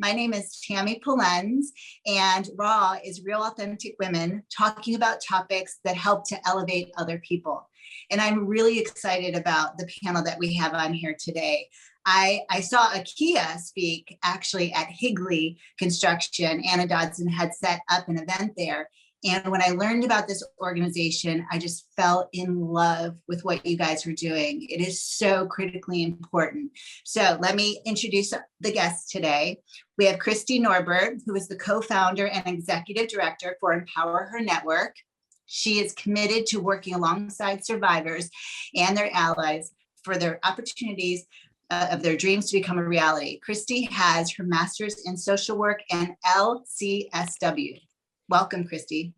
My name is Tabitha Polenz, and RAW is Real Authentic Women talking about topics that help to elevate other people. And I'm really excited about the panel that we have on here today. I saw Akia speak actually at Higley Construction. Anna Dodson had set up an event there. And when I learned about this organization, I just fell in love with what you guys are doing. It is so critically important. So let me introduce the guests today. We have Kristy Norbert, who is the co-founder and executive director for Empower Her Network. She is committed to working alongside survivors and their allies for their opportunities of their dreams to become a reality. Kristy has her master's in social work and LCSW. Welcome, Kristy.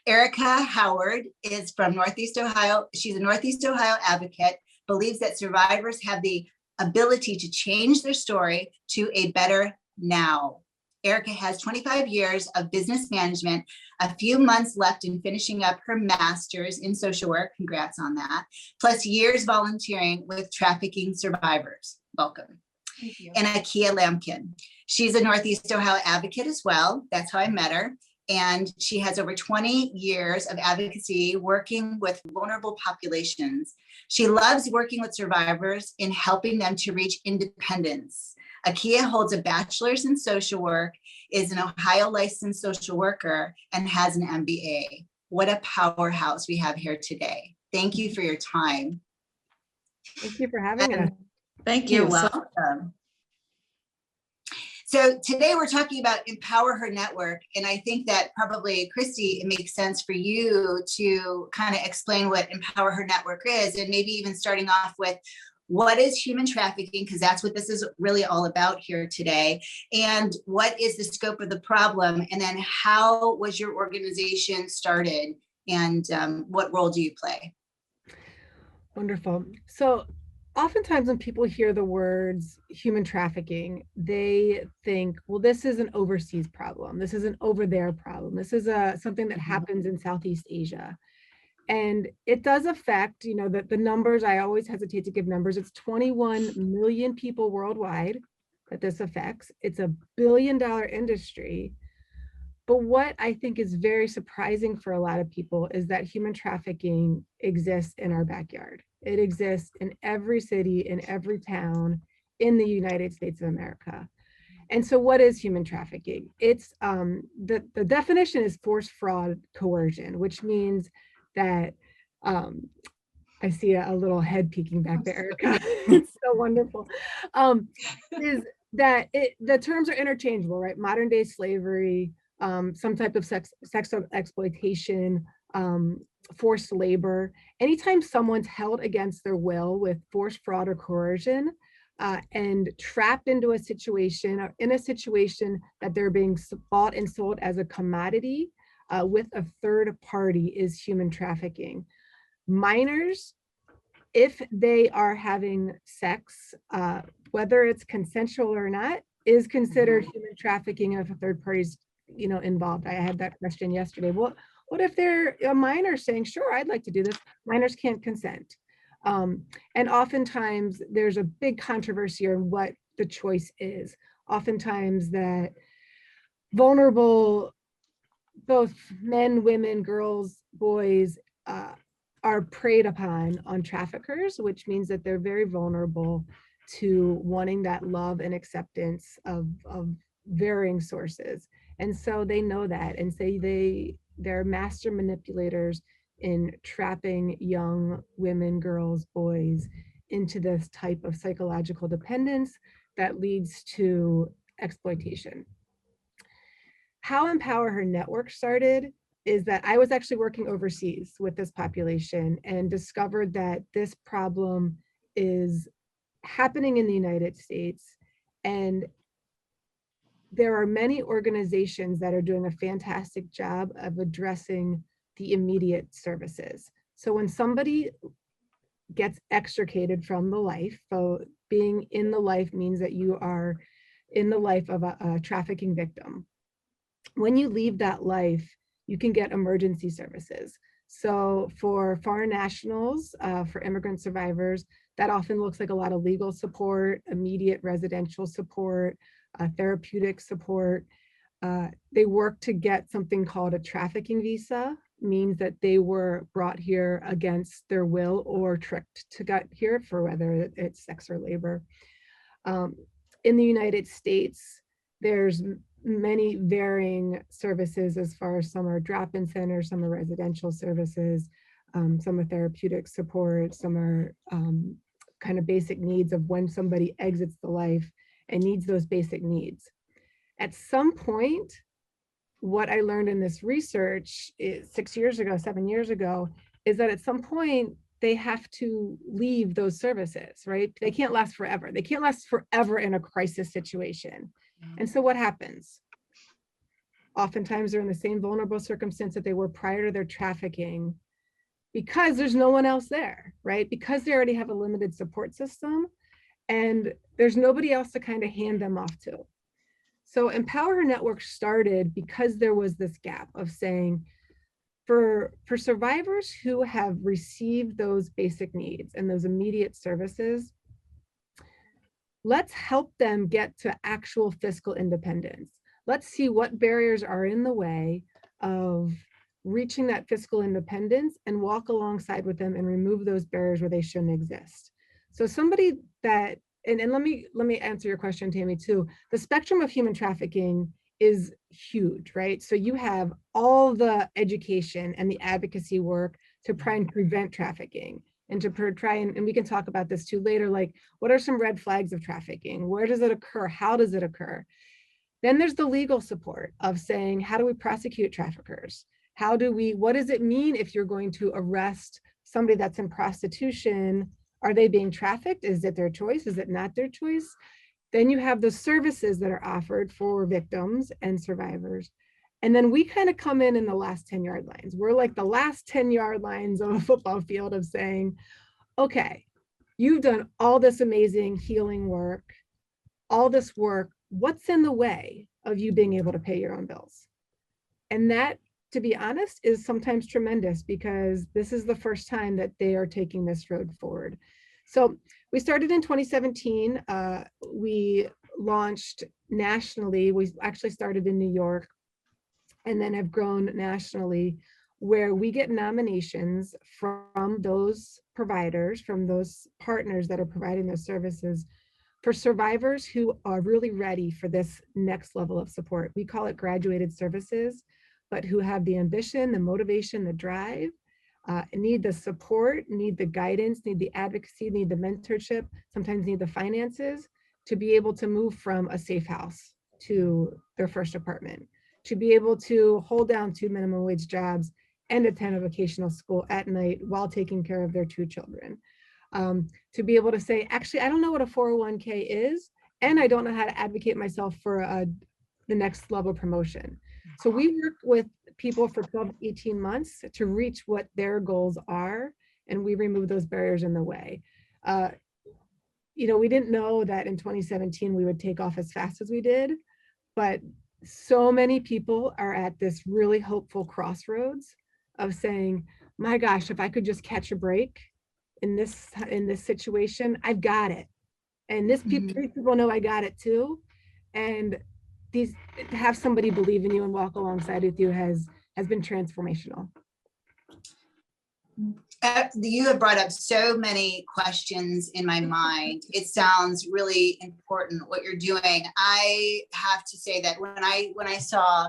Ericka Howard is from Northeast Ohio. She's a Northeast Ohio advocate, believes that survivors have the ability to change their story to a better now. Ericka has 25 years of business management, a few months left in finishing up her master's in social work, congrats on that, plus years volunteering with trafficking survivors. Welcome. Thank you. And Akia Lampkin. She's a Northeast Ohio advocate as well. That's how I met her. And she has over 20 years of advocacy working with vulnerable populations. She loves working with survivors in helping them to reach independence. Akia holds a bachelor's in social work, is an Ohio licensed social worker, and has an MBA. What a powerhouse we have here today. Thank you for your time. Thank you for having us. Thank you. You're welcome. So today we're talking about Empower Her Network. And I think that probably, Kristy, it makes sense for you to kind of explain what Empower Her Network is, and maybe even starting off with what is human trafficking, because that's what this is really all about here today. And what is the scope of the problem? And then how was your organization started? And what role do you play? Wonderful. So oftentimes when people hear the words human trafficking, they think, well, this is an overseas problem. This is an over there problem. This is something that happens in Southeast Asia. And it does affect, the numbers, I always hesitate to give numbers. It's 21 million people worldwide that this affects. It's a $1 billion industry. But what I think is very surprising for a lot of people is that human trafficking exists in our backyard. It exists in every city, in every town in the United States of America. And so what is human trafficking? It's the definition is force, fraud, coercion, which means that I see a little head peeking back there, Ericka. It's so wonderful. Is that the terms are interchangeable, right? Modern day slavery, some type of sex exploitation, forced labor. Anytime someone's held against their will with force, fraud, or coercion, and trapped into a situation, or in a situation that they're being bought and sold as a commodity with a third party, is human trafficking. Minors, if they are having sex, whether it's consensual or not, is considered human trafficking if a third party's involved. I had that question yesterday. Well, what if they're a minor saying, sure, I'd like to do this? Minors can't consent. And oftentimes there's a big controversy on what the choice is. Oftentimes that vulnerable, both men, women, girls, boys, are preyed upon on traffickers, which means that they're very vulnerable to wanting that love and acceptance of varying sources. And so they know that, and say they're master manipulators in trapping young women, girls, boys into this type of psychological dependence that leads to exploitation. How Empower Her Network started is that I was actually working overseas with this population and discovered that this problem is happening in the United States. And there are many organizations that are doing a fantastic job of addressing the immediate services. So when somebody gets extricated from the life, so being in the life means that you are in the life of a trafficking victim. When you leave that life, you can get emergency services. So for foreign nationals, for immigrant survivors, that often looks like a lot of legal support, immediate residential support, therapeutic support. They work to get something called a trafficking visa, means that they were brought here against their will or tricked to get here, for whether it's sex or labor. In the United States, there's many varying services as far as some are drop-in centers, some are residential services, some are therapeutic support, some are kind of basic needs of when somebody exits the life and needs those basic needs. At some point, what I learned in this research 7 years ago, is that at some point they have to leave those services, right? They can't last forever. They can't last forever in a crisis situation. And so what happens? Oftentimes they're in the same vulnerable circumstance that they were prior to their trafficking, because there's no one else there, right? Because they already have a limited support system and there's nobody else to kind of hand them off to. So Empower Her Network started because there was this gap of saying, for survivors who have received those basic needs and those immediate services, let's help them get to actual fiscal independence. Let's see what barriers are in the way of reaching that fiscal independence and walk alongside with them and remove those barriers where they shouldn't exist. So somebody that, and let me answer your question, Tammy, too. The spectrum of human trafficking is huge, right? So you have all the education and the advocacy work to try and prevent trafficking, and to try and we can talk about this too later, like what are some red flags of trafficking? Where does it occur? How does it occur? Then there's the legal support of saying, how do we prosecute traffickers? What does it mean if you're going to arrest somebody that's in prostitution? Are they being trafficked? Is it their choice? Is it not their choice? Then you have the services that are offered for victims and survivors. And then we kind of come in the last 10 yard lines. We're like the last 10 yard lines of a football field of saying, okay, you've done all this amazing healing work, all this work. What's in the way of you being able to pay your own bills? And that, to be honest, is sometimes tremendous, because this is the first time that they are taking this road forward. So we started in 2017. We launched nationally. We actually started in New York and then have grown nationally, where we get nominations from those providers, from those partners that are providing those services, for survivors who are really ready for this next level of support. We call it graduated services, but who have the ambition, the motivation, the drive, need the support, need the guidance, need the advocacy, need the mentorship, sometimes need the finances to be able to move from a safe house to their first apartment, to be able to hold down 2 minimum wage jobs and attend a vocational school at night while taking care of their 2 children. To be able to say, actually, I don't know what a 401k is, and I don't know how to advocate myself for the next level promotion. So we work with people for 12 to 18 months to reach what their goals are, and we remove those barriers in the way. We didn't know that in 2017 we would take off as fast as we did, but so many people are at this really hopeful crossroads of saying, my gosh, if I could just catch a break in this situation, I've got it. And these people know I got it too. And to have somebody believe in you and walk alongside with you has been transformational. You have brought up so many questions in my mind. It sounds really important what you're doing. I have to say that when I saw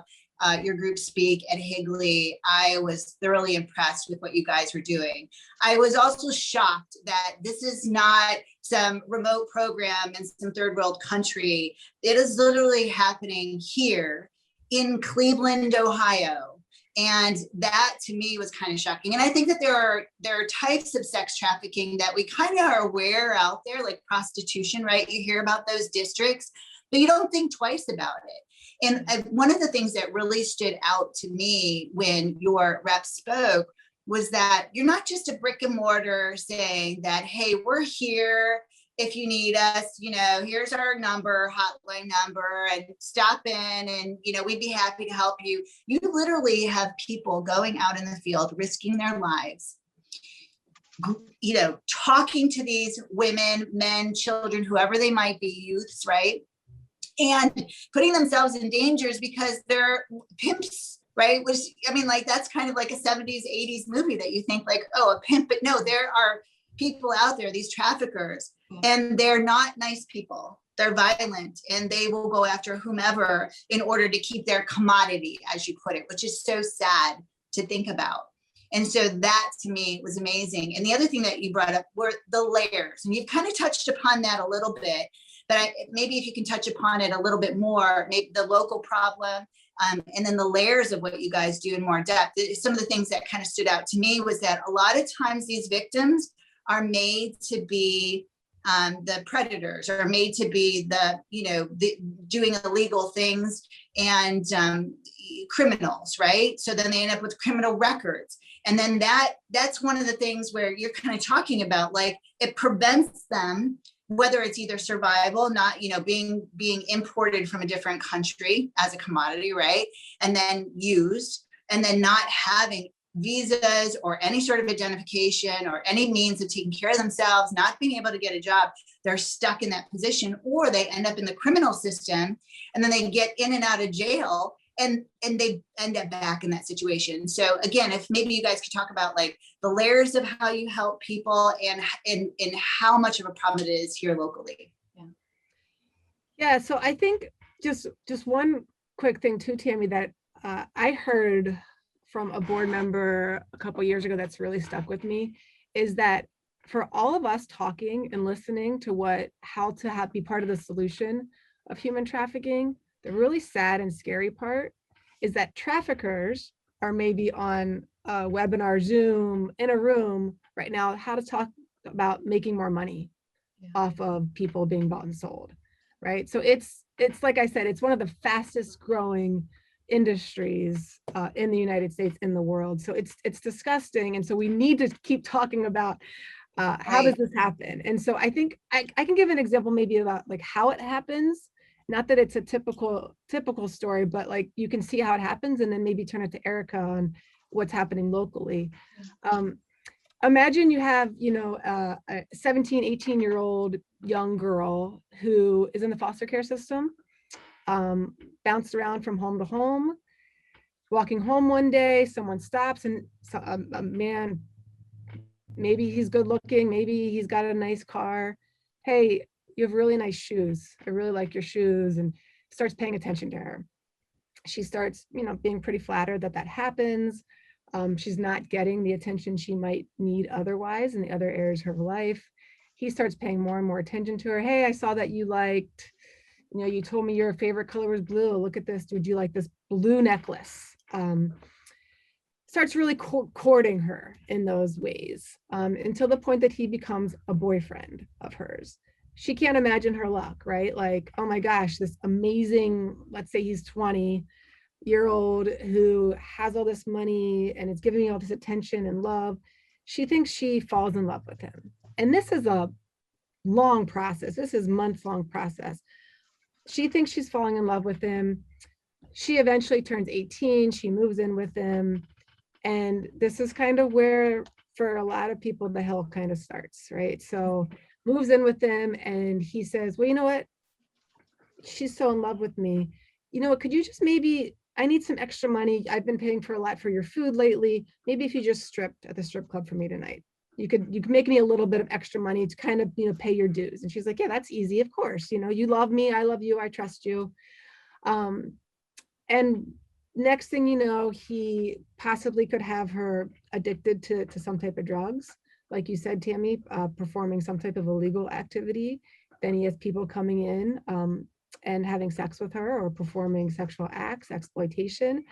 your group speak at Higley, I was thoroughly impressed with what you guys were doing. I was also shocked that this is not some remote program in some third world country. It is literally happening here in Cleveland, Ohio. And that to me was kind of shocking. And I think that there are types of sex trafficking that we kind of are aware out there, like prostitution, right? You hear about those districts, but you don't think twice about it. And one of the things that really stood out to me when your rep spoke was that you're not just a brick and mortar saying that, hey, we're here if you need us, here's our number, hotline number, and stop in and, we'd be happy to help you. You literally have people going out in the field, risking their lives, talking to these women, men, children, whoever they might be, youths, right? And putting themselves in dangers because they're pimps, right? Which, that's kind of like a 70s, 80s movie that you think like, oh, a pimp, but no, there are people out there, these traffickers, and they're not nice people. They're violent, and they will go after whomever in order to keep their commodity, as you put it, which is so sad to think about. And so that to me was amazing. And the other thing that you brought up were the layers, and you've kind of touched upon that a little bit, but maybe if you can touch upon it a little bit more, maybe the local problem, and then the layers of what you guys do in more depth. Some of the things that kind of stood out to me was that a lot of times these victims are made to be the predators, or made to be the doing illegal things and criminals, right? So then they end up with criminal records. And then that's one of the things where you're kind of talking about, like, it prevents them, whether it's either survival, not, being imported from a different country as a commodity, right? And then used, and then not having visas or any sort of identification or any means of taking care of themselves, not being able to get a job. They're stuck in that position, or they end up in the criminal system, and then they get in and out of jail, and they end up back in that situation. So again, if maybe you guys could talk about like the layers of how you help people and how much of a problem it is here locally. Yeah. So I think just one quick thing too, Tammy, that I heard from a board member a couple of years ago that's really stuck with me, is that for all of us talking and listening to how to be part of the solution of human trafficking, the really sad and scary part is that traffickers are maybe on a webinar, Zoom, in a room right now, how to talk about making more money off of people being bought and sold, right? So it's like I said, it's one of the fastest growing industries in the United States, in the world. So it's disgusting. And so we need to keep talking about how does this happen? And so I think I can give an example maybe about like how it happens. Not that it's a typical story, but like you can see how it happens, and then maybe turn it to Ericka on what's happening locally. Imagine you have, a 17, 18-year-old young girl who is in the foster care system, bounced around from home to home, walking home one day, someone stops, and a man, maybe he's good looking, maybe he's got a nice car. Hey, you have really nice shoes. I really like your shoes, and starts paying attention to her. She starts, being pretty flattered that happens. She's not getting the attention she might need otherwise in the other areas of her life. He starts paying more and more attention to her. Hey, I saw that you liked, you told me your favorite color was blue. Look at this. Would you like this blue necklace? Starts really courting her in those ways, until the point that he becomes a boyfriend of hers. She can't imagine her luck, right? Like, oh my gosh, this amazing, let's say he's 20-year-old who has all this money and is giving me all this attention and love. She thinks she falls in love with him. And this is a long process. This is months-long process. She thinks she's falling in love with him. She eventually turns 18. She moves in with him. And this is kind of where, for a lot of people, the hell kind of starts, right? So moves in with him, and he says, well, you know what? She's so in love with me. You know what, could you just I need some extra money. I've been paying for a lot for your food lately. Maybe if you just stripped at the strip club for me tonight, you could make me a little bit of extra money to kind of, pay your dues. And she's like, yeah, that's easy. Of course, you love me. I love you. I trust you. And next thing you know, he possibly could have her addicted to some type of drugs. Like you said, Tammy, performing some type of illegal activity. Then he has people coming in and having sex with her, or performing sexual acts, exploitation.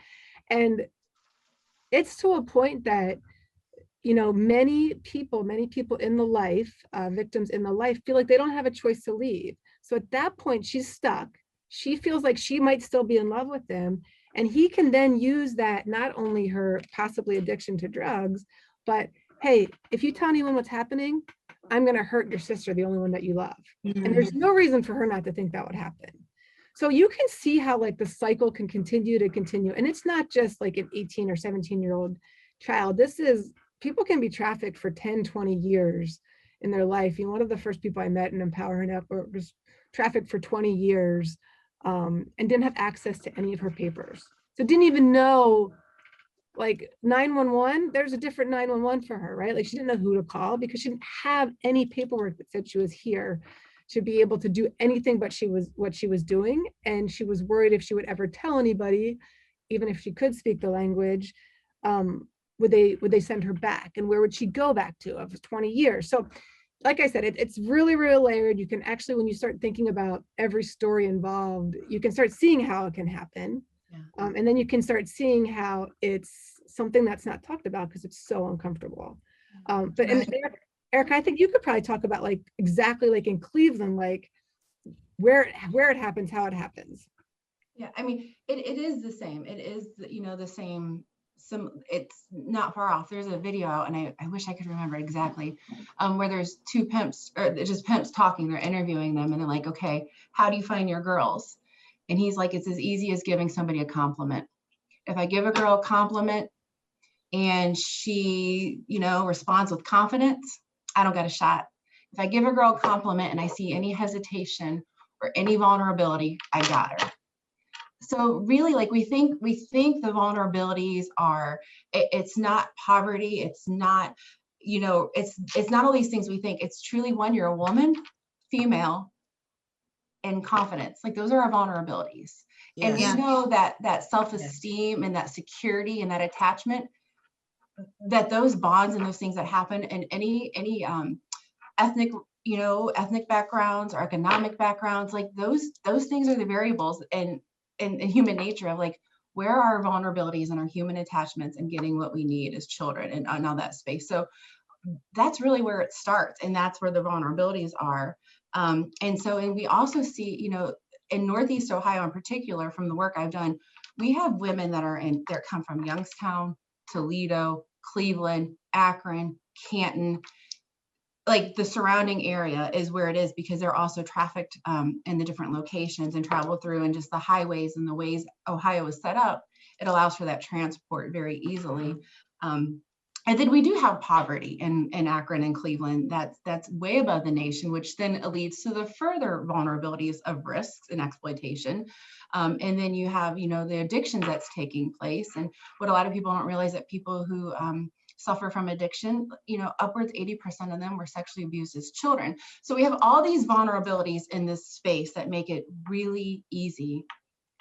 And it's to a point that, many people in the life, victims in the life, feel like they don't have a choice to leave. So at that point, she's stuck. She feels like she might still be in love with him. And he can then use that, not only her possibly addiction to drugs, but hey, if you tell anyone what's happening, I'm going to hurt your sister, the only one that you love. Mm-hmm. And there's no reason for her not to think that would happen. So you can see how like the cycle can continue. And it's not just like an 18 or 17-year-old child. This is, people can be trafficked for 10, 20 years in their life. You know, one of the first people I met in Empowering Up was trafficked for 20 years and didn't have access to any of her papers. So didn't even know, like 911, there's a different 911 for her, right? Like she didn't know who to call because she didn't have any paperwork that said she was here to be able to do anything but what she was doing. And she was worried if she would ever tell anybody, even if she could speak the language, would they send her back? And where would she go back to of 20 years? So like I said, it's really, really layered. You can actually, when you start thinking about every story involved, you can start seeing how it can happen. Yeah. And then you can start seeing how it's something that's not talked about because it's so uncomfortable. But and Ericka, I think you could probably talk about like exactly like in Cleveland, like where it happens, how it happens. Yeah, I mean, it is the same. It is, you know, the same. It's not far off. There's a video out, and I wish I could remember exactly, where there's two pimps, or just pimps talking. They're interviewing them, and they're like, "Okay, how do you find your girls?" And he's like, "It's as easy as giving somebody a compliment. If I give a girl a compliment and she, you know, responds with confidence, I don't got a shot. If I give a girl a compliment and I see any hesitation or any vulnerability, I got her." So really, like we think the vulnerabilities are, it's not poverty, it's not, you know, it's not all these things we think. It's truly, one, you're a woman, female, and confidence. Like those are our vulnerabilities. Yes. And we know that self-esteem and that security and that attachment, that those bonds and those things that happen in any ethnic, you know, ethnic backgrounds or economic backgrounds, like those things are the variables in human nature of like, where are our vulnerabilities and our human attachments and getting what we need as children and all that space. So that's really where it starts, and that's where the vulnerabilities are. And we also see, you know, in Northeast Ohio in particular, from the work I've done, we have women that come from Youngstown, Toledo, Cleveland, Akron, Canton. Like the surrounding area is where it is because they're also trafficked in the different locations and travel through, and just the highways and the ways Ohio is set up, it allows for that transport very easily. And then we do have poverty in Akron and Cleveland that's way above the nation, which then leads to the further vulnerabilities of risks and exploitation. And then you have, you know, the addictions that's taking place. And what a lot of people don't realize, that people who suffer from addiction, you know, upwards 80% of them were sexually abused as children. So we have all these vulnerabilities in this space that make it really easy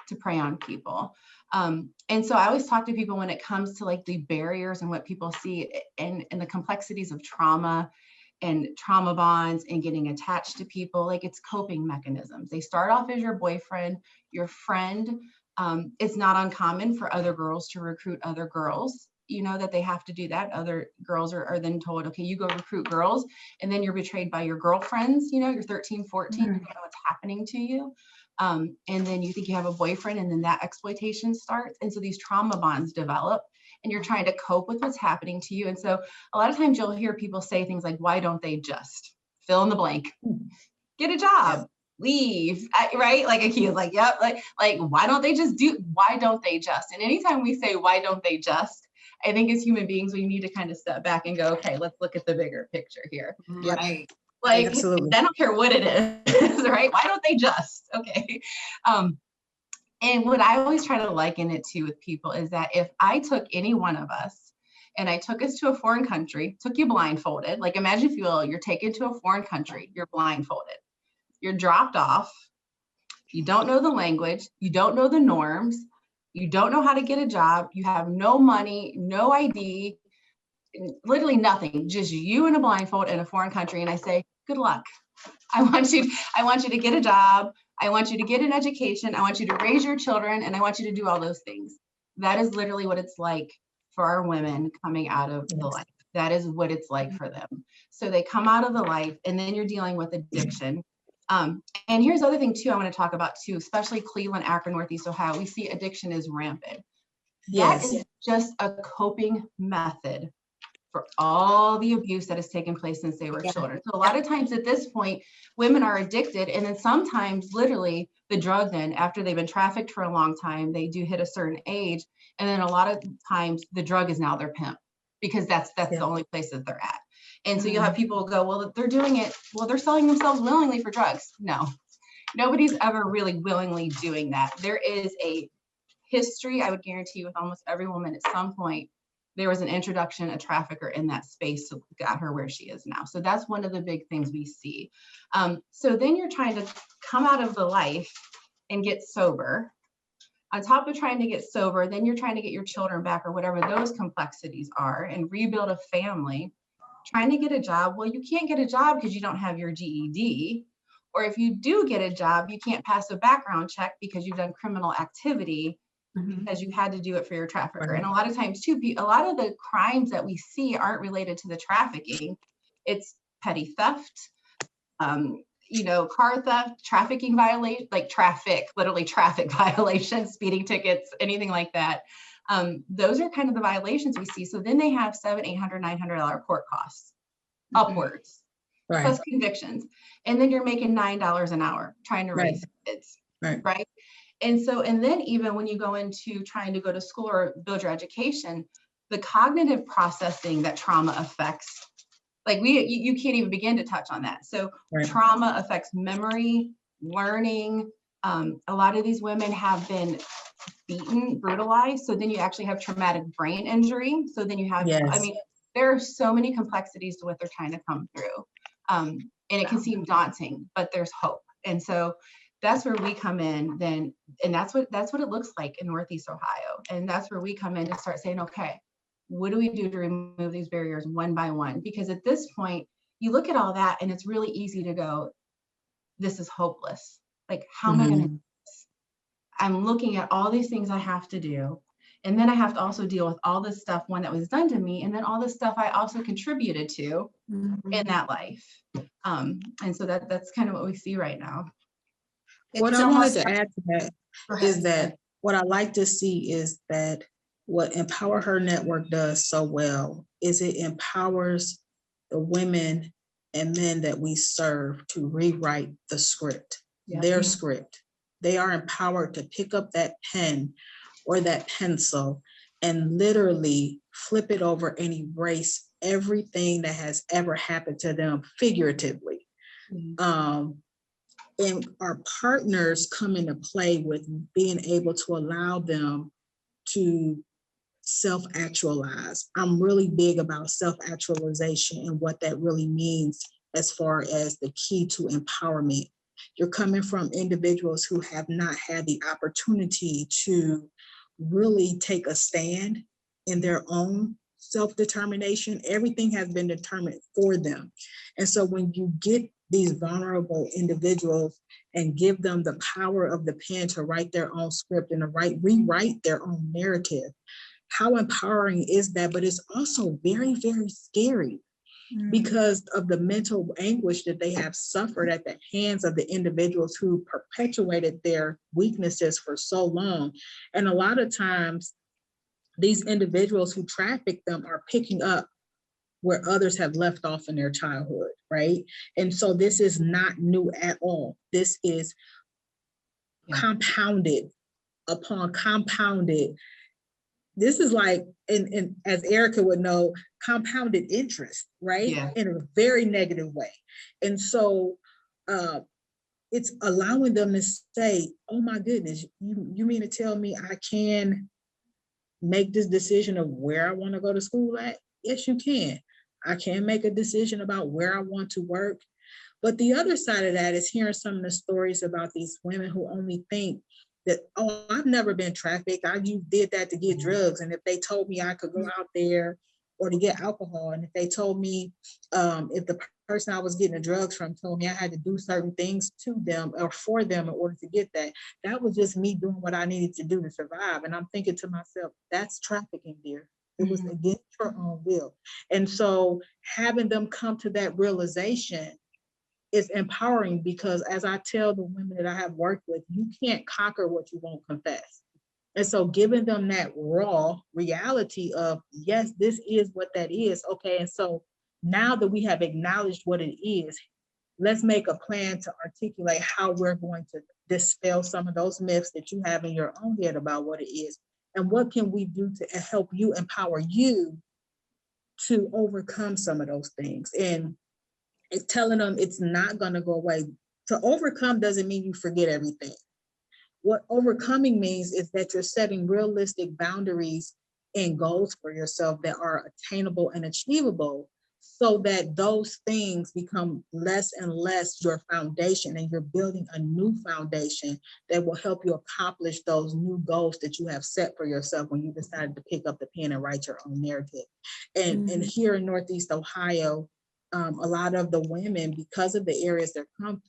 to prey on people. And so I always talk to people when it comes to like the barriers and what people see and the complexities of trauma and trauma bonds and getting attached to people. Like, it's coping mechanisms. They start off as your boyfriend, your friend. It's not uncommon for other girls to recruit other girls, you know, that they have to do that. Other girls are then told, okay, you go recruit girls, and then you're betrayed by your girlfriends, you know, you're 13, 14, you don't know what's happening to you. And then you think you have a boyfriend, and then that exploitation starts. And so these trauma bonds develop, and you're trying to cope with what's happening to you. And so a lot of times you'll hear people say things like, why don't they just fill in the blank, get a job, leave, right? Like Akia's like, yep, like why don't they just do, why don't they just? And anytime we say, why don't they just, I think as human beings, we need to kind of step back and go, okay, let's look at the bigger picture here. Yep. Right. Like, absolutely. I don't care what it is, right? Why don't they just? Okay. And what I always try to liken it to with people is that if I took any one of us and I took us to a foreign country, took you blindfolded, like imagine if you will, you're taken to a foreign country, you're blindfolded, you're dropped off, you don't know the language, you don't know the norms, you don't know how to get a job, you have no money, no ID, literally nothing, just you in a blindfold in a foreign country. And I say, good luck. I want you to get a job. I want you to get an education. I want you to raise your children, and I want you to do all those things. That is literally what it's like for our women coming out of the life. That is what it's like for them. So they come out of the life, and then you're dealing with addiction. And here's the other thing too, I want to talk about too, especially Cleveland, Akron, Northeast Ohio, we see addiction is rampant. Yes. That is just a coping method for all the abuse that has taken place since they were children. So a lot of times at this point, women are addicted, and then sometimes literally the drug, then after they've been trafficked for a long time, they do hit a certain age, and then a lot of times the drug is now their pimp, because that's the only place that they're at. And so you'll have people go, well, they're doing it, well, they're selling themselves willingly for drugs. No, nobody's ever really willingly doing that. There is a history, I would guarantee you, with almost every woman at some point, there was an introduction, a trafficker in that space that got her where she is now. So that's one of the big things we see. So then you're trying to come out of the life and get sober. On top of trying to get sober, then you're trying to get your children back, or whatever those complexities are, and rebuild a family. Trying to get a job. Well, you can't get a job because you don't have your GED. Or if you do get a job, you can't pass a background check because you've done criminal activity, because you had to do it for your trafficker. And a lot of times too, a lot of the crimes that we see aren't related to the trafficking. It's petty theft, car theft, trafficking violation, like literally traffic violations, speeding tickets, anything like that. Those are kind of the violations we see. So then they have $700, $800, $900 court costs upwards, plus convictions. And then you're making $9 an hour trying to raise kids, right? And then even when you go into trying to go to school or build your education, the cognitive processing that trauma affects, like you can't even begin to touch on that. So trauma affects memory, learning. A lot of these women have been beaten, brutalized. So then you actually have traumatic brain injury. So then you have, I mean, there are so many complexities to what they're trying to come through. And it can seem daunting, but there's hope. And so that's where we come in then, and that's what it looks like in Northeast Ohio. And that's where we come in to start saying, okay, what do we do to remove these barriers one by one? Because at this point, you look at all that and it's really easy to go, this is hopeless. Like, how am I going to do this? I'm looking at all these things I have to do. And then I have to also deal with all this stuff, one that was done to me, and then all this stuff I also contributed to in that life. And so that's kind of what we see right now. What I wanted to add to that is that what I like to see is that what Empower Her Network does so well is it empowers the women and men that we serve to rewrite the script, their script. They are empowered to pick up that pen or that pencil and literally flip it over and erase everything that has ever happened to them figuratively. And our partners come into play with being able to allow them to self-actualize. I'm really big about self-actualization and what that really means as far as the key to empowerment. You're coming from individuals who have not had the opportunity to really take a stand in their own self-determination. Everything has been determined for them. And so when you get these vulnerable individuals and give them the power of the pen to write their own script and to rewrite their own narrative, how empowering is that? But it's also very, very scary because of the mental anguish that they have suffered at the hands of the individuals who perpetuated their weaknesses for so long. And a lot of times, these individuals who traffic them are picking up where others have left off in their childhood, right? And so this is not new at all. This is compounded upon compounded. This is like, and as Ericka would know, compounded interest, right? In a very negative way. And so it's allowing them to say, oh my goodness, you mean to tell me I can make this decision of where I want to go to school at? Yes, you can. I can make a decision about where I want to work. But the other side of that is hearing some of the stories about these women who only think that, oh, I've never been trafficked. I did that to get drugs. And if they told me I could go out there or to get alcohol, and if they told me, if the person I was getting the drugs from told me I had to do certain things to them or for them in order to get that, that was just me doing what I needed to do to survive. And I'm thinking to myself, that's trafficking, dear. It was against her own will. And so having them come to that realization is empowering, because as I tell the women that I have worked with, you can't conquer what you won't confess. And so giving them that raw reality of, yes, this is what that is. Okay, and so now that we have acknowledged what it is, let's make a plan to articulate how we're going to dispel some of those myths that you have in your own head about what it is. And what can we do to help you, empower you to overcome some of those things? And it's telling them it's not going to go away. To overcome doesn't mean you forget everything. What overcoming means is that you're setting realistic boundaries and goals for yourself that are attainable and achievable, so that those things become less and less your foundation, and you're building a new foundation that will help you accomplish those new goals that you have set for yourself when you decided to pick up the pen and write your own narrative. And here in Northeast Ohio, a lot of the women, because of the areas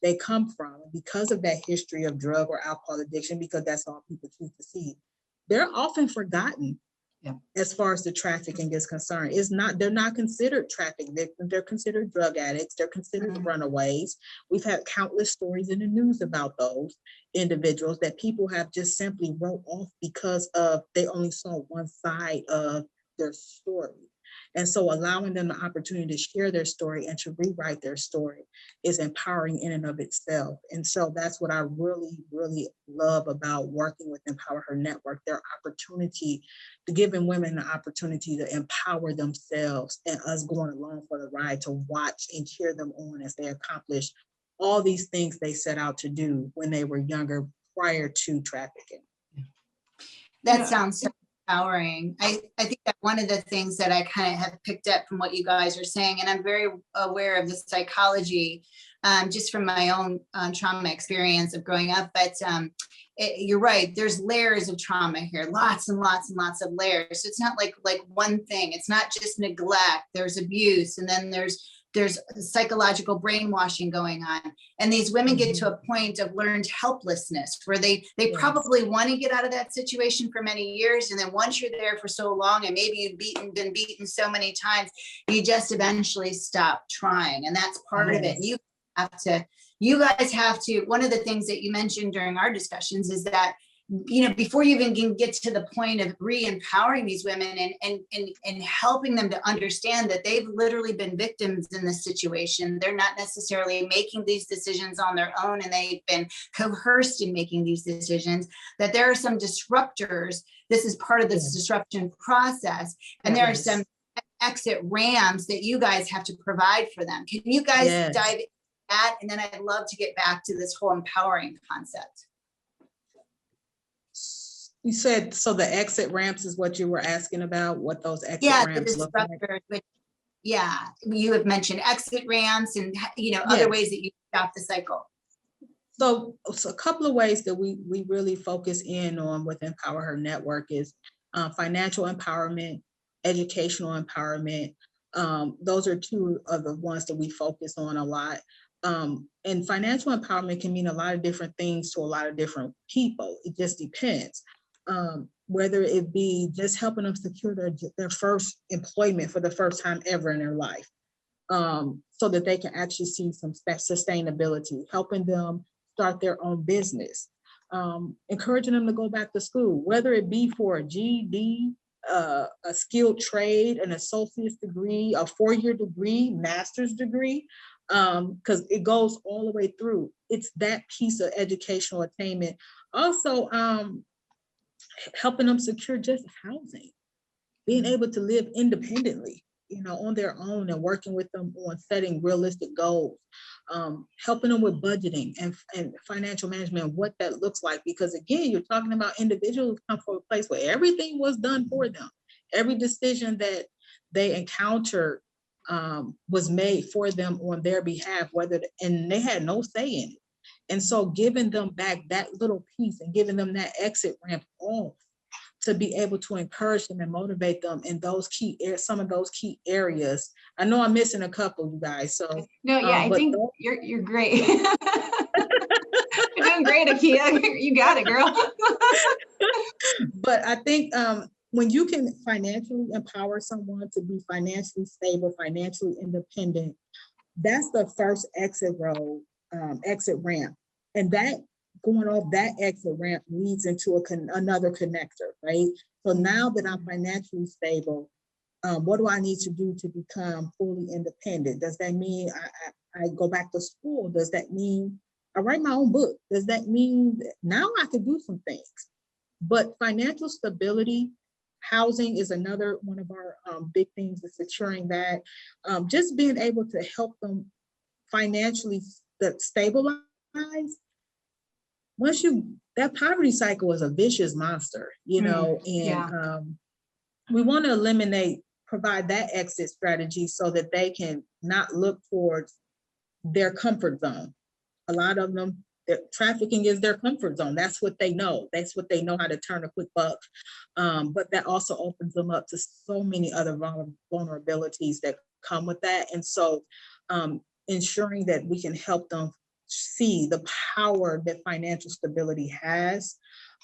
they come from, because of that history of drug or alcohol addiction, because that's all people choose to see, they're often forgotten. Yeah. As far as the trafficking is concerned. They're not considered traffic victims, they're considered drug addicts, they're considered runaways. We've had countless stories in the news about those individuals that people have just simply wrote off because they only saw one side of their story. And so allowing them the opportunity to share their story and to rewrite their story is empowering in and of itself. And so that's what I really, really love about working with Empower Her Network, their opportunity to giving women the opportunity to empower themselves, and us going along for the ride to watch and cheer them on as they accomplish all these things they set out to do when they were younger, prior to trafficking. That sounds so empowering. I think that one of the things that I kind of have picked up from what you guys are saying, and I'm very aware of the psychology just from my own trauma experience of growing up, but you're right, there's layers of trauma here, lots and lots and lots of layers. So it's not like one thing. It's not just neglect, there's abuse, and then there's psychological brainwashing going on. And these women get to a point of learned helplessness where they probably want to get out of that situation for many years. And then once you're there for so long, and maybe you've been beaten so many times, you just eventually stop trying. And that's part of it. You guys have to, one of the things that you mentioned during our discussions is that, before you even can get to the point of re-empowering these women and helping them to understand that they've literally been victims in this situation. They're not necessarily making these decisions on their own, and they've been coerced in making these decisions, that there are some disruptors. This is part of this disruption process. And there are some exit ramps that you guys have to provide for them. Can you guys dive into that? And then I'd love to get back to this whole empowering concept. You said, so the exit ramps is what you were asking about, what those exit ramps look like? You have mentioned exit ramps and, other ways that you stop the cycle. So a couple of ways that we really focus in on with Empower Her Network is financial empowerment, educational empowerment. Those are two of the ones that we focus on a lot. And financial empowerment can mean a lot of different things to a lot of different people. It just depends. Whether it be just helping them secure their first employment for the first time ever in their life, so that they can actually see some sustainability, helping them start their own business, encouraging them to go back to school, whether it be for a GED, a skilled trade, an associate's degree, a 4-year degree, master's degree, because it goes all the way through. It's that piece of educational attainment. Also, helping them secure just housing, being able to live independently, on their own, and working with them on setting realistic goals, helping them with budgeting and financial management, what that looks like. Because again, you're talking about individuals come from a place where everything was done for them. Every decision that they encountered was made for them on their behalf, and they had no say in it. And so giving them back that little piece and giving them that exit ramp off to be able to encourage them and motivate them in some of those key areas. I know I'm missing a couple, you guys. So no, I think you're great. You're doing great, Akia. You got it, girl. But I think when you can financially empower someone to be financially stable, financially independent, that's the first exit ramp. And that going off that exit ramp leads into another connector, right? So now that I'm financially stable, what do I need to do to become fully independent? Does that mean I go back to school? Does that mean I write my own book? Does that mean that now I can do some things? But financial stability, housing is another one of our big things, is securing that. Just being able to help them financially stabilize. Once that poverty cycle is a vicious monster, you know, and we want to provide that exit strategy so that they can not look towards their comfort zone. A lot of them, trafficking is their comfort zone. That's what they know. That's what they know how to turn a quick buck. But that also opens them up to so many other vulnerabilities that come with that. And so ensuring that we can help them see the power that financial stability has,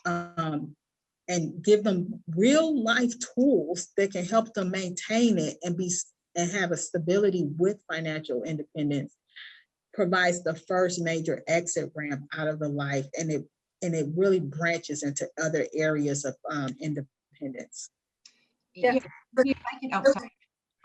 and give them real life tools that can help them maintain it and have a stability with financial independence, provides the first major exit ramp out of the life, and it really branches into other areas of independence. Yeah.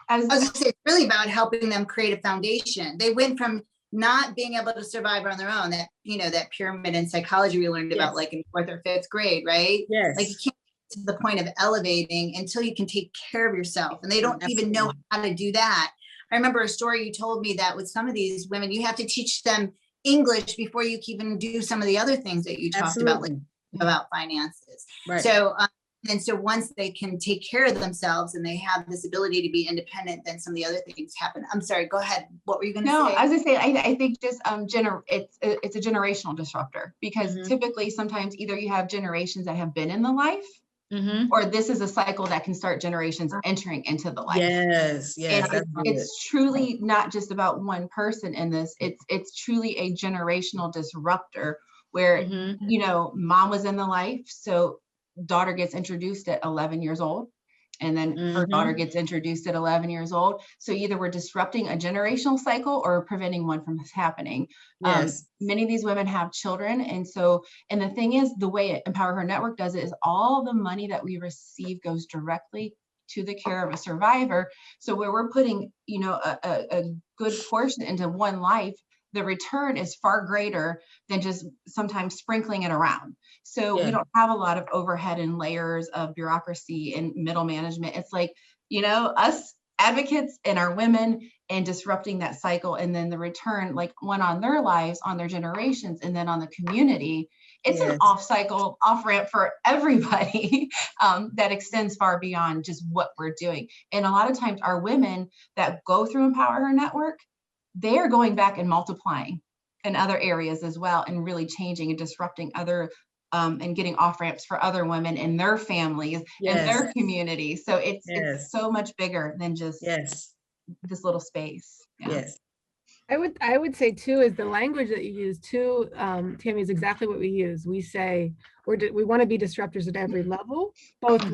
I was going to say, it's really about helping them create a foundation. They went from not being able to survive on their own, that, you know, that pyramid in psychology we learned about like in 4th or 5th grade, right? Yes. Like you can't get to the point of elevating until you can take care of yourself. And they don't even know how to do that. I remember a story you told me that with some of these women, you have to teach them English before you can even do some of the other things that you talked about, like about finances. Right. So, and so once they can take care of themselves and they have this ability to be independent, then some of the other things happen. I'm sorry, go ahead. What were you going to say? No, I was going to say, I think just it's a generational disruptor, because typically sometimes either you have generations that have been in the life, or this is a cycle that can start generations entering into the life. Yes, yes. It's truly not just about one person in this. It's truly a generational disruptor where, you know, mom was in the life, so daughter gets introduced at 11 years old, and then her daughter gets introduced at 11 years old. So either we're disrupting a generational cycle or preventing one from happening. Yes. Many of these women have children. And the thing is, the way Empower Her Network does it is all the money that we receive goes directly to the care of a survivor. So where we're putting, you know, a good portion into one life, the return is far greater than just sometimes sprinkling it around. So we don't have a lot of overhead and layers of bureaucracy and middle management. It's like, you know, us advocates and our women and disrupting that cycle. And then the return, like one on their lives, on their generations, and then on the community. It's an off ramp for everybody that extends far beyond just what we're doing. And a lot of times our women that go through Empower Her Network, they are going back and multiplying in other areas as well, and really changing and disrupting other and getting off ramps for other women and their families and their community. So it's so much bigger than just this little space. Yes. I would say too, is the language that you use too, Tammy, is exactly what we use. We say we want to be disruptors at every level, both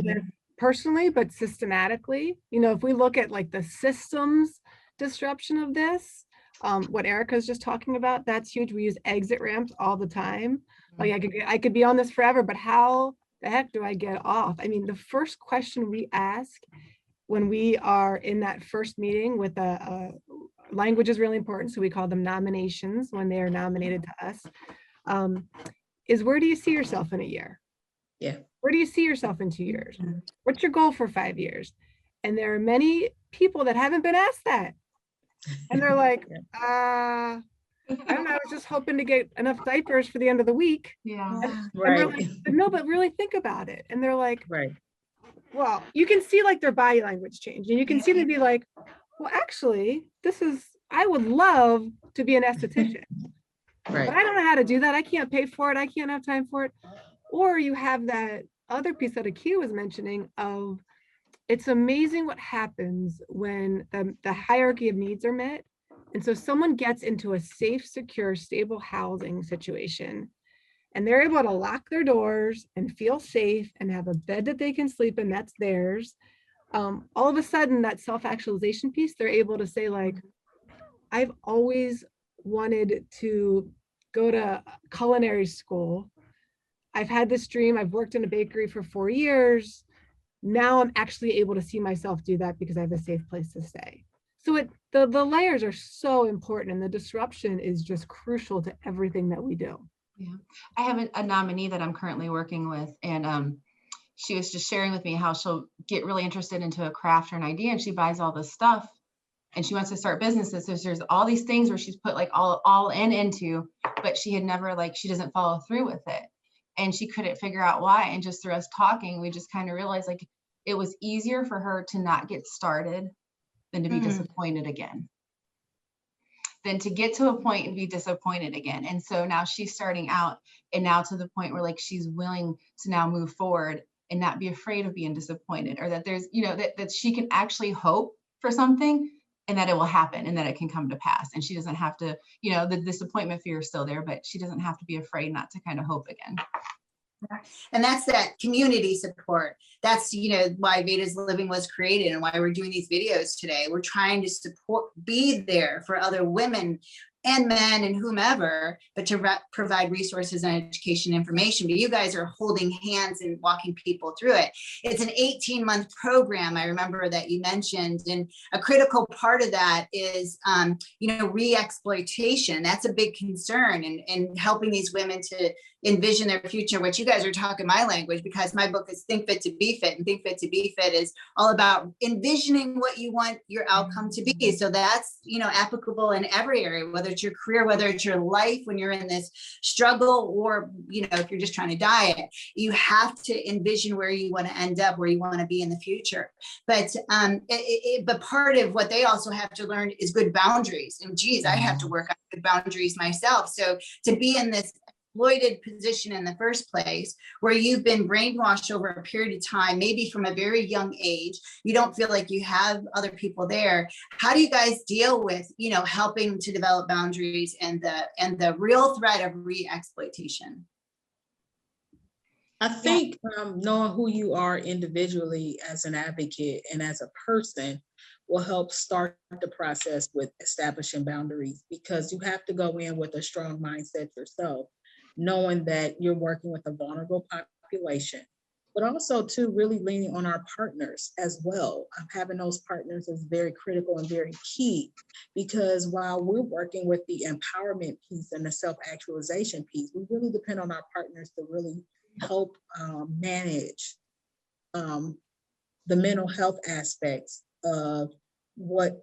personally, but systematically. You know, if we look at like the systems disruption of this, what Ericka's just talking about, that's huge. We use exit ramps all the time. Like I could be on this forever, but how the heck do I get off? I mean, the first question we ask when we are in that first meeting with language is really important. So we call them nominations when they are nominated to us, is where do you see yourself in a year? Yeah. Where do you see yourself in 2 years? What's your goal for 5 years? And there are many people that haven't been asked that. And they're like, I don't know, I was just hoping to get enough diapers for the end of the week. And we're like, but no, but really think about it. And they're like, well, you can see like their body language change, and you can see them be like, well, actually, I would love to be an esthetician, but I don't know how to do that. I can't pay for it. I can't have time for it. Or you have that other piece that Akia was mentioning of, it's amazing what happens when the hierarchy of needs are met. And so someone gets into a safe, secure, stable housing situation, and they're able to lock their doors and feel safe and have a bed that they can sleep in, that's theirs. All of a sudden, that self-actualization piece, they're able to say like, I've always wanted to go to culinary school. I've had this dream. I've worked in a bakery for 4 years. Now I'm actually able to see myself do that because I have a safe place to stay. So the layers are so important, and the disruption is just crucial to everything that we do. Yeah, I have a nominee that I'm currently working with, and she was just sharing with me how she'll get really interested into a craft or an idea, and she buys all this stuff, and she wants to start businesses. So there's all these things where she's put like all into, but she had never, like, she doesn't follow through with it, and she couldn't figure out why. And just through us talking, we just kind of realized, like, it was easier for her to not get started than to be disappointed again, than to get to a point and be disappointed again. And so now she's starting out, and now to the point where, like, she's willing to now move forward and not be afraid of being disappointed, or that there's, you know, that she can actually hope for something and that it will happen and that it can come to pass. And she doesn't have to, you know, the disappointment fear is still there, but she doesn't have to be afraid not to kind of hope again. And that's that community support. That's, you know, why Veda's Living was created and why we're doing these videos today. We're trying to support, be there for other women and men and whomever, but to provide resources and education information. But you guys are holding hands and walking people through it. It's an 18-month program, I remember that you mentioned, and a critical part of that is, you know, re-exploitation. That's a big concern, and helping these women to envision their future, which you guys are talking my language, because my book is Think Fit to Be Fit, and Think Fit to Be Fit is all about envisioning what you want your outcome to be. So that's, you know, applicable in every area, whether it's your career, whether it's your life when you're in this struggle, or, you know, if you're just trying to diet, you have to envision where you want to end up, where you want to be in the future. But but part of what they also have to learn is good boundaries. And geez, I have to work on good boundaries myself. So to be in this exploited position in the first place, where you've been brainwashed over a period of time, maybe from a very young age, you don't feel like you have other people there. How do you guys deal with, you know, helping to develop boundaries and the real threat of re-exploitation? I think knowing who you are individually as an advocate and as a person will help start the process with establishing boundaries, because you have to go in with a strong mindset yourself, knowing that you're working with a vulnerable population, but also too really leaning on our partners as well. Having those partners is very critical and very key, because while we're working with the empowerment piece and the self-actualization piece, we really depend on our partners to really help manage the mental health aspects of what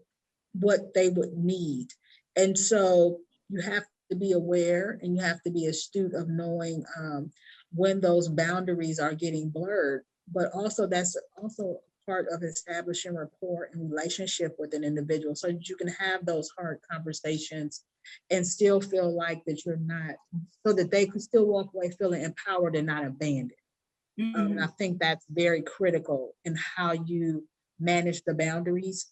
they would need. And so you have to be aware, and you have to be astute of knowing when those boundaries are getting blurred, but also that's also part of establishing rapport and relationship with an individual, so that you can have those hard conversations and still feel like that you're not, so that they could still walk away feeling empowered and not abandoned. And I think that's very critical in how you manage the boundaries,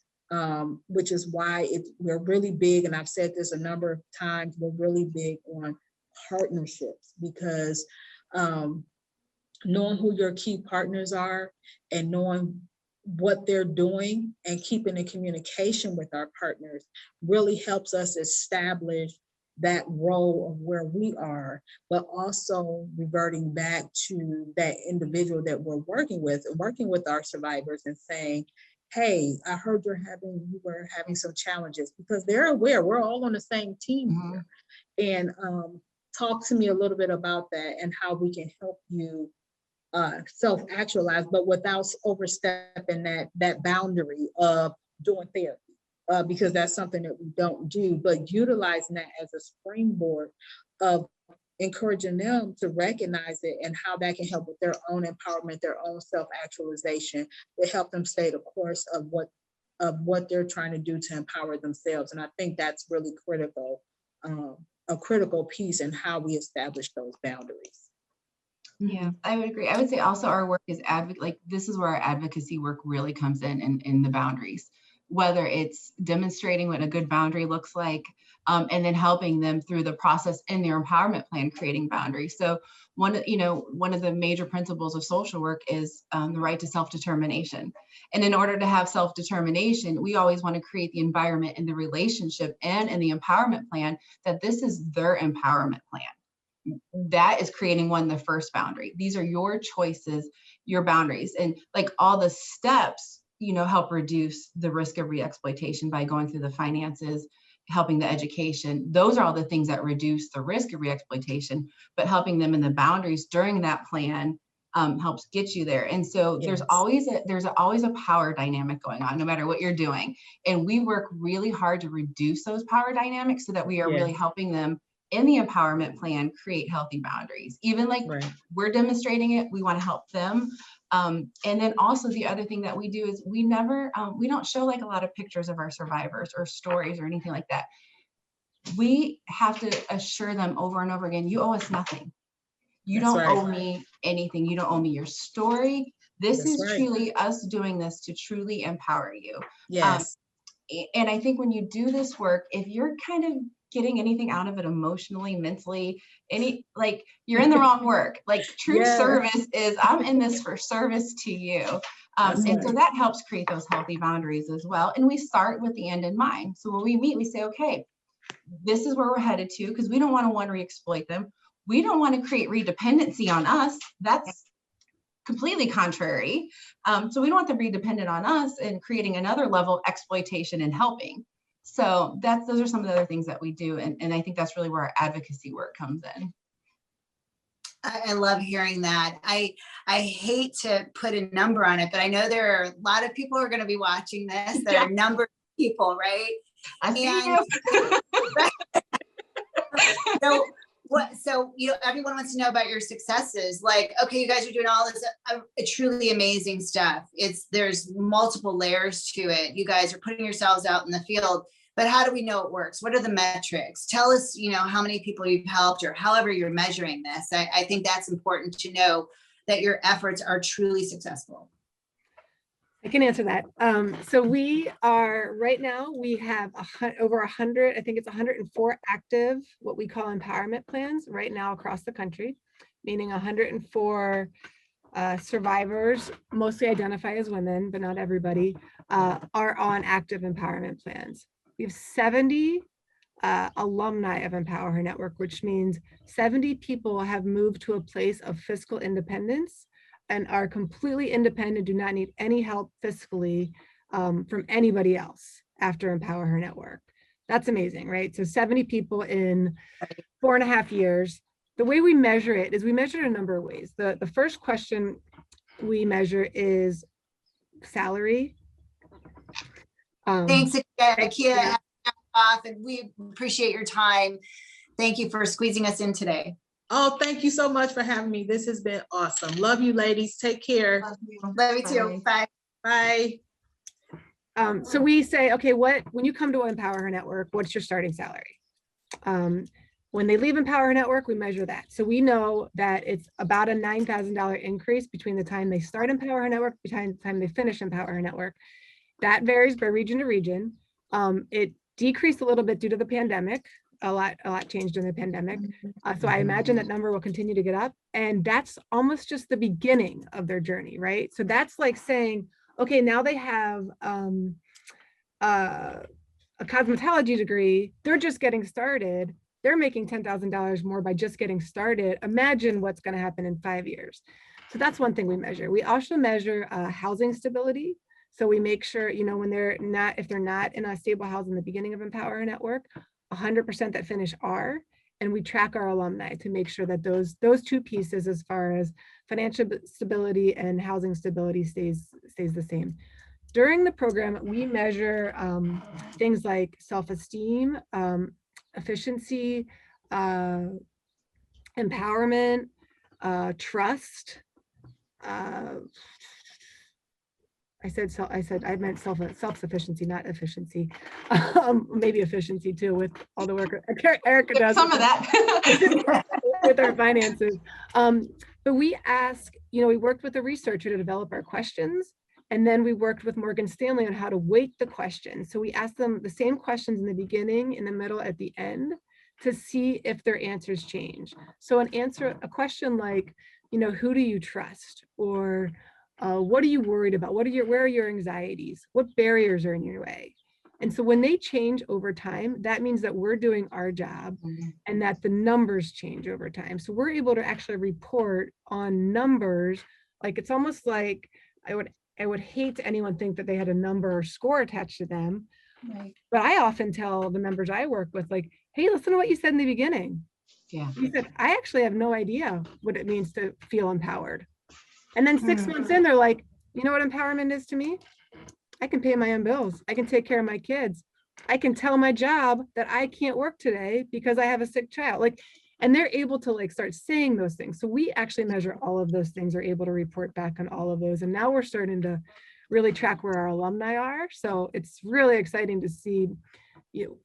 which is why we're really big, and I've said this a number of times, we're really big on partnerships, because knowing who your key partners are and knowing what they're doing and keeping in communication with our partners really helps us establish that role of where we are, but also reverting back to that individual that we're working with our survivors and saying, hey, I heard you were having some challenges, because they're aware we're all on the same team here. And talk to me a little bit about that and how we can help you self-actualize, but without overstepping that boundary of doing therapy, because that's something that we don't do, but utilizing that as a springboard of encouraging them to recognize it and how that can help with their own empowerment, their own self-actualization, to help them stay the course of what they're trying to do to empower themselves. And I think that's really critical, a critical piece in how we establish those boundaries. Yeah, I would agree. I would say also our work is this is where our advocacy work really comes in the boundaries, whether it's demonstrating what a good boundary looks like, and then helping them through the process in their empowerment plan, creating boundaries. So one of the major principles of social work is the right to self-determination. And in order to have self-determination, we always want to create the environment in the relationship and in the empowerment plan that this is their empowerment plan. That is creating the first boundary. These are your choices, your boundaries, and like all the steps, help reduce the risk of re-exploitation by going through the finances, helping the education. Those are all the things that reduce the risk of re-exploitation, but helping them in the boundaries during that plan helps get you there. And so there's always a power dynamic going on, no matter what you're doing. And we work really hard to reduce those power dynamics so that we are really helping them in the empowerment plan create healthy boundaries. Even like we're demonstrating it, we want to help them. And then also the other thing that we do is we don't show like a lot of pictures of our survivors or stories or anything like that. We have to assure them over and over again, you owe us nothing. You don't owe me anything. You don't owe me your story. This is truly us doing this to truly empower you. Yes. And I think when you do this work, if you're kind of getting anything out of it emotionally, mentally, you're in the wrong work. Like true service is, I'm in this for service to you. And so that helps create those healthy boundaries as well. And we start with the end in mind. So when we meet, we say, okay, this is where we're headed to, because we don't want to re-exploit them. We don't want to create redependency on us. That's completely contrary. So we don't want them redependent on us and creating another level of exploitation and helping. So those are some of the other things that we do. And I think that's really where our advocacy work comes in. I love hearing that. I hate to put a number on it, but I know there are a lot of people who are going to be watching this that are number of people, right? I see you. So everyone wants to know about your successes. Like, okay, you guys are doing all this truly amazing stuff. There's multiple layers to it. You guys are putting yourselves out in the field, but how do we know it works? What are the metrics? Tell us, how many people you've helped or however you're measuring this. I think that's important to know that your efforts are truly successful. I can answer that. So we are right now, we have over 100, I think it's 104 active, what we call empowerment plans right now across the country, meaning 104 survivors, mostly identify as women, but not everybody, are on active empowerment plans. We have 70 alumni of Empower Her Network, which means 70 people have moved to a place of fiscal independence and are completely independent, do not need any help fiscally from anybody else after Empower Her Network. That's amazing, right? So 70 people in 4.5 years. The way we measure it is we measure it a number of ways. The first question we measure is salary. Thanks, Akia, and we appreciate your time. Thank you for squeezing us in today. Oh, thank you so much for having me. This has been awesome. Love you, ladies. Take care. Love you too. Bye. Bye. So we say, okay, when you come to Empower Her Network, what's your starting salary? When they leave Empower Her Network, we measure that. So we know that it's about a $9,000 increase between the time they start Empower Her Network, between the time they finish Empower Her Network. That varies by region to region. It decreased a little bit due to the pandemic. A lot changed in the pandemic. So I imagine that number will continue to get up. And that's almost just the beginning of their journey, right? So that's like saying, okay, now they have a cosmetology degree. They're just getting started. They're making $10,000 more by just getting started. Imagine what's going to happen in 5 years. So that's one thing we measure. We also measure housing stability. So we make sure, when if they're not in a stable house in the beginning of Empower Her Network, 100% that finish are, and we track our alumni to make sure that those two pieces, as far as financial stability and housing stability, stays the same. During the program, we measure things like self-esteem, efficiency, empowerment, trust. I meant self-sufficiency, not efficiency. Maybe efficiency too, with all the work Ericka does. Some of that with our finances. But we ask, we worked with a researcher to develop our questions, And then we worked with Morgan Stanley on how to weight the questions. So we asked them the same questions in the beginning, in the middle, at the end, to see if their answers change. So a question like, who do you trust? Or what are you worried about? Where are your anxieties? What barriers are in your way? And so when they change over time, that means that we're doing our job and that the numbers change over time. So we're able to actually report on numbers. Like, it's almost like I would hate anyone think that they had a number or score attached to them. Right. But I often tell the members I work with, like, hey, listen to what you said in the beginning. Yeah. You said, I actually have no idea what it means to feel empowered. And then 6 months in, they're like, you know what empowerment is to me? I can pay my own bills. I can take care of my kids. I can tell my job that I can't work today because I have a sick child. Like, and they're able to like start saying those things. So we actually measure all of those things, are able to report back on all of those. And now we're starting to really track where our alumni are. So it's really exciting to see.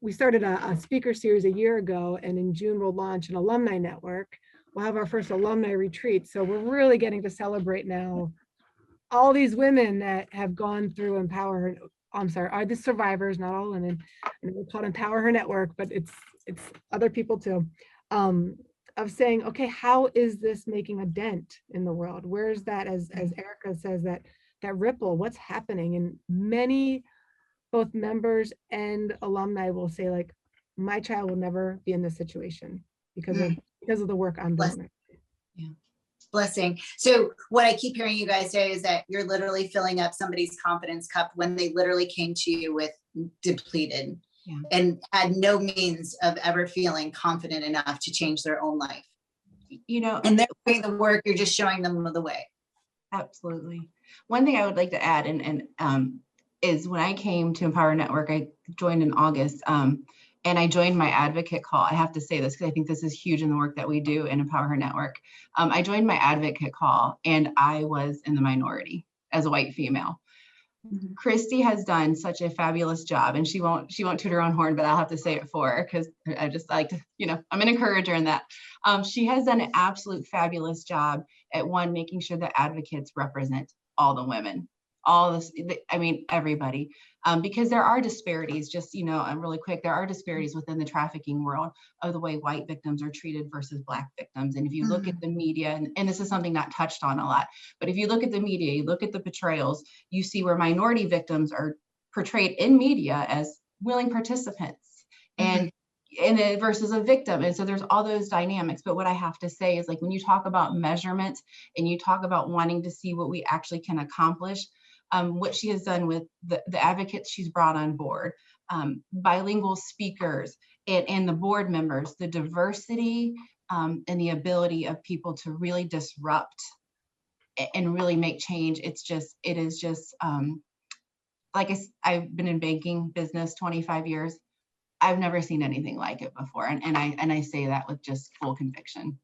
We started a speaker series a year ago, and in June we'll launch an alumni network. We'll have our first alumni retreat. So we're really getting to celebrate now all these women that have gone through are the survivors, not all women. And we'll call it Empower Her Network, but it's other people too. Of saying, okay, how is this making a dent in the world? Where's that, as Ericka says, that ripple, what's happening? And many, both members and alumni will say, like, my child will never be in this situation because of the work I'm doing. Yeah. Blessing. So what I keep hearing you guys say is that you're literally filling up somebody's confidence cup when they literally came to you with depleted and had no means of ever feeling confident enough to change their own life. And they're doing the work, you're just showing them the way. Absolutely. One thing I would like to add is when I came to Empower Network, I joined in August, and I joined my advocate call. I have to say this because I think this is huge in the work that we do in Empower Her Network. I joined my advocate call, and I was in the minority as a white female. Kristy has done such a fabulous job, and she won't toot her own horn, but I'll have to say it for her because I just like to, I'm an encourager in that. She has done an absolute fabulous job at making sure that advocates represent all the women, everybody, because there are disparities, really quick, there are disparities within the trafficking world of the way white victims are treated versus Black victims. And if you look at the media, and this is something not touched on a lot, but if you look at the media, you look at the portrayals, you see where minority victims are portrayed in media as willing participants and versus a victim. And so there's all those dynamics. But what I have to say is, like, when you talk about measurement and you talk about wanting to see what we actually can accomplish, what she has done with the advocates she's brought on board, bilingual speakers and the board members, the diversity and the ability of people to really disrupt and really make change. It is just like I've been in banking business 25 years. I've never seen anything like it before. And I say that with just full conviction.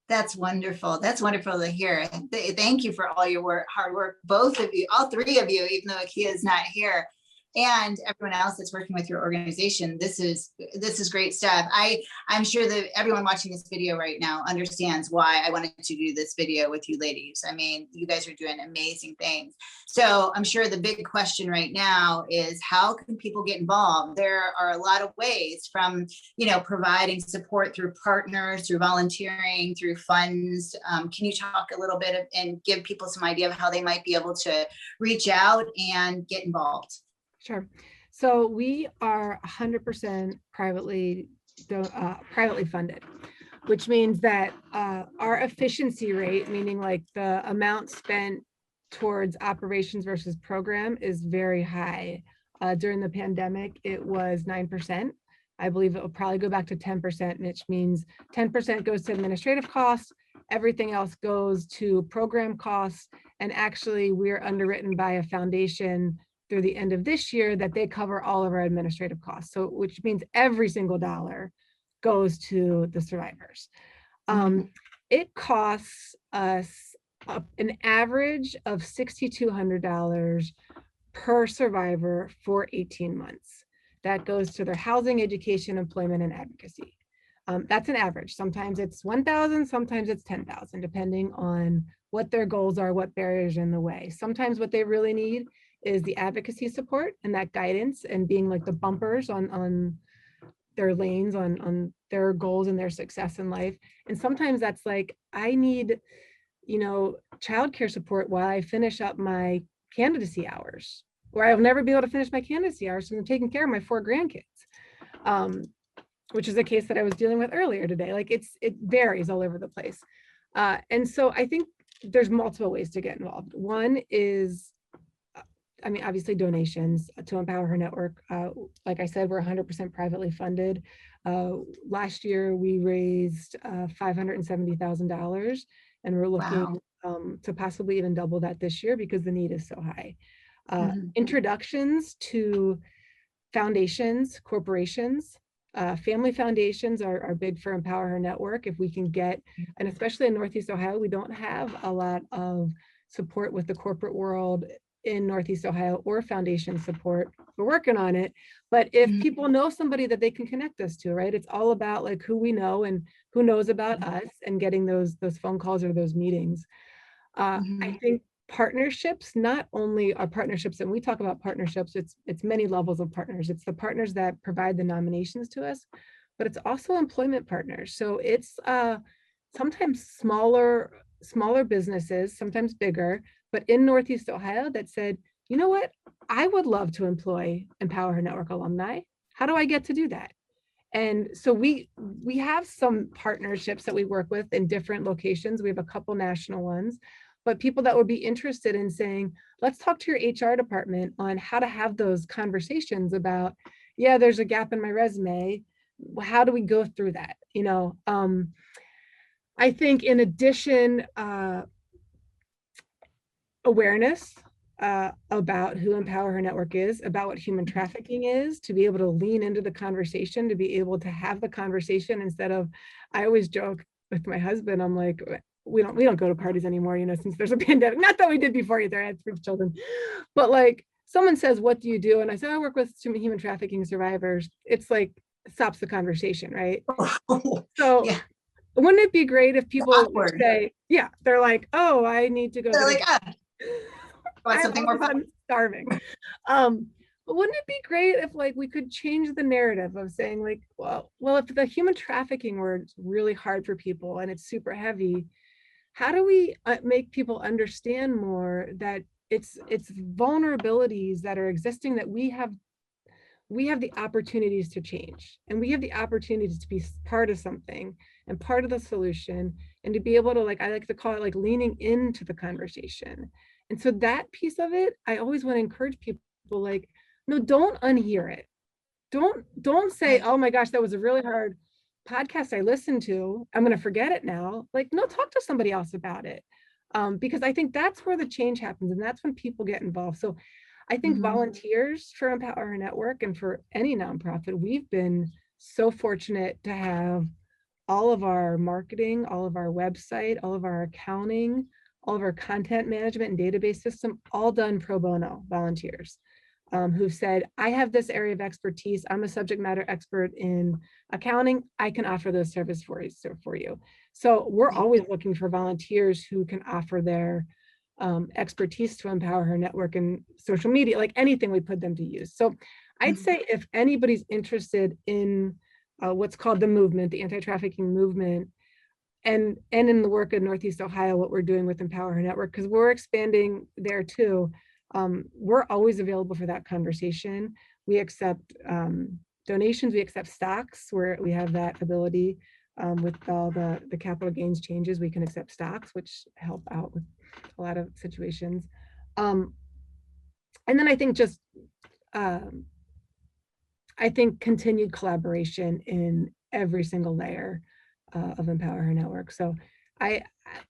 That's wonderful. That's wonderful to hear. Thank you for all your hard work, both of you, all three of you, even though Akia is not here, and everyone else that's working with your organization. This is great stuff. I'm sure that everyone watching this video right now understands why I wanted to do this video with you ladies. I mean, you guys are doing amazing things. So I'm sure the big question right now is, how can people get involved? There are a lot of ways, from, providing support through partners, through volunteering, through funds. Can you talk a little bit and give people some idea of how they might be able to reach out and get involved? Sure. So we are 100% privately funded, which means that our efficiency rate, meaning like the amount spent towards operations versus program, is very high. During the pandemic, it was 9%. I believe it will probably go back to 10%, which means 10% goes to administrative costs. Everything else goes to program costs. And actually, we're underwritten by a foundation through the end of this year that they cover all of our administrative costs. So, which means every single dollar goes to the survivors. It costs us an average of $6,200 per survivor for 18 months. That goes to their housing, education, employment, and advocacy. That's an average. Sometimes it's 1,000, sometimes it's 10,000, depending on what their goals are, what barriers are in the way. Sometimes what they really need is the advocacy support and that guidance and being like the bumpers on their lanes, on their goals and their success in life. And sometimes that's like, I need, childcare support while I finish up my candidacy hours, or I'll never be able to finish my candidacy hours, so I'm taking care of my 4 grandkids, which is a case that I was dealing with earlier today. Like it varies all over the place. And so I think there's multiple ways to get involved. One is, obviously donations to Empower Her Network. Like I said, we're 100% privately funded. Last year we raised $570,000, and we're looking to possibly even double that this year because the need is so high. Introductions to foundations, corporations, family foundations are big for Empower Her Network. If we can get, and especially in Northeast Ohio, we don't have a lot of support with the corporate world in Northeast Ohio or foundation support. We're working on it. But if people know somebody that they can connect us to, right? It's all about like who we know and who knows about us and getting those phone calls or those meetings. I think partnerships not only are partnerships, and we talk about partnerships, it's many levels of partners. It's the partners that provide the nominations to us, but it's also employment partners. So it's sometimes smaller businesses, sometimes bigger, but in Northeast Ohio that said, you know what, I would love to employ Empower Her Network alumni. How do I get to do that? And so we have some partnerships that we work with in different locations. We have a couple national ones, but people that would be interested in saying, let's talk to your HR department on how to have those conversations about, yeah, there's a gap in my resume. How do we go through that? I think in addition, awareness about who Empower Her Network is, about what human trafficking is, to be able to lean into the conversation, to be able to have the conversation instead of, I always joke with my husband, I'm like, we don't go to parties anymore, since there's a pandemic. Not that we did before either, I had 3 children, but like someone says, what do you do? And I said, I work with human trafficking survivors. It's like, it stops the conversation, right? So yeah. Wouldn't it be great if people would say, yeah, they're like, oh, I need to go. They're like, want something more fun? I'm starving. But wouldn't it be great if like we could change the narrative of saying like, well, if the human trafficking word's really hard for people and it's super heavy, how do we make people understand more that it's vulnerabilities that are existing that we have the opportunities to change, and we have the opportunities to be part of something and part of the solution, and to be able to, like, I like to call it like leaning into the conversation. And so that piece of it, I always want to encourage people, like, no, don't unhear it. Don't say, oh my gosh, that was a really hard podcast I listened to, I'm going to forget it now. Like, no, talk to somebody else about it. Because I think that's where the change happens, and that's when people get involved. So I think volunteers for Empower Her Network and for any nonprofit, we've been so fortunate to have all of our marketing, all of our website, all of our accounting, all of our content management and database system, all done pro bono volunteers who said, I have this area of expertise. I'm a subject matter expert in accounting. I can offer those services for you. So we're always looking for volunteers who can offer their expertise to Empower Her Network and social media, like anything we put them to use. So I'd say if anybody's interested in what's called the movement, the anti-trafficking movement, and in the work in Northeast Ohio, what we're doing with Empower Her Network, because we're expanding there too, we're always available for that conversation. We accept donations, we accept stocks where we have that ability. With all the capital gains changes, we can accept stocks, which help out with a lot of situations. And then I think just, I think continued collaboration in every single layer of Empower Her Network. So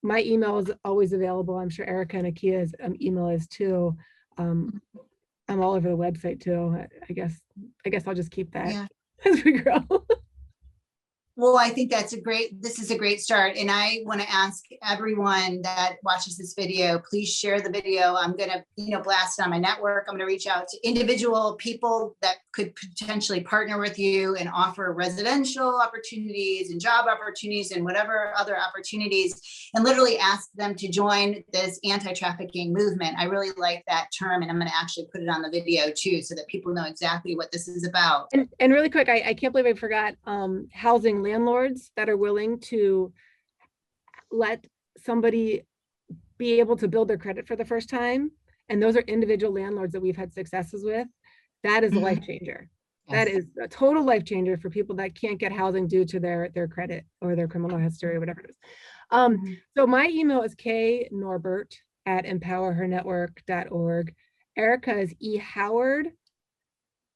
my email is always available. I'm sure Ericka and Akia's email is too. I'm all over the website too. I guess I'll just keep that as we grow. Well, I think this is a great start. And I want to ask everyone that watches this video, please share the video. I'm going to, blast it on my network. I'm going to reach out to individual people that could potentially partner with you and offer residential opportunities and job opportunities and whatever other opportunities, and literally ask them to join this anti-trafficking movement. I really like that term, and I'm going to actually put it on the video too, so that people know exactly what this is about. And really quick, I can't believe I forgot housing landlords that are willing to let somebody be able to build their credit for the first time. And those are individual landlords that we've had successes with. That is a life changer. Yes. That is a total life changer for people that can't get housing due to their credit or their criminal history or whatever it is. So my email is knorbert@empowerhernetwork.org. Ericka is E. Howard.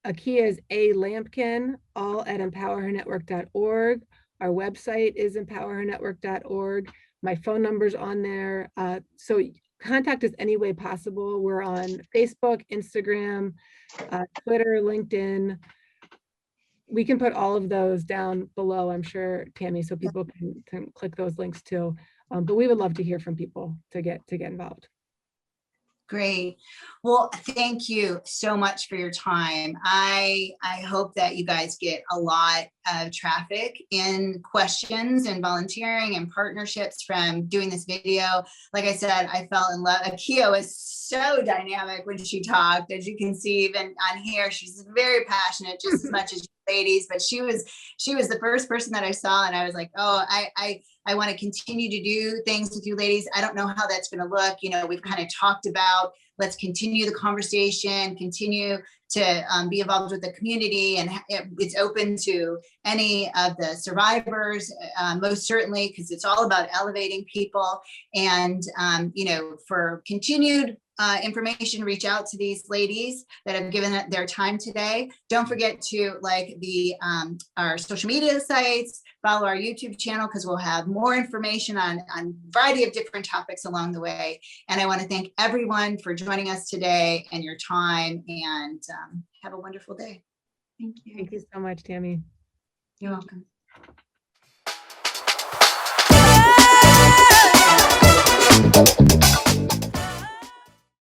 Akia is A. Lampkin, all at empowerhernetwork.org. Our website is empowerhernetwork.org. My phone number's on there. So contact us any way possible. We're on Facebook, Instagram, Twitter, LinkedIn. We can put all of those down below, I'm sure, Tammy, so people can click those links too. But we would love to hear from people to get involved. Great. Well, thank you so much for your time. I hope that you guys get a lot of traffic in questions and volunteering and partnerships from doing this video. Like I said, I fell in love. Akia was so dynamic when she talked. As you can see, even on here, she's very passionate, just as much as you ladies, but she was the first person that I saw, and I was like, oh, I want to continue to do things with you ladies. I don't know how that's going to look. We've kind of talked about, let's continue the conversation, continue to be involved with the community, and it's open to any of the survivors, most certainly, because it's all about elevating people. And, for continued information, reach out to these ladies that have given their time today. Don't forget to like our social media sites, follow our YouTube channel, because we'll have more information on a variety of different topics along the way. And I want to thank everyone for joining us today and your time, and have a wonderful day. Thank you. Thank you so much, Tammy. You're welcome.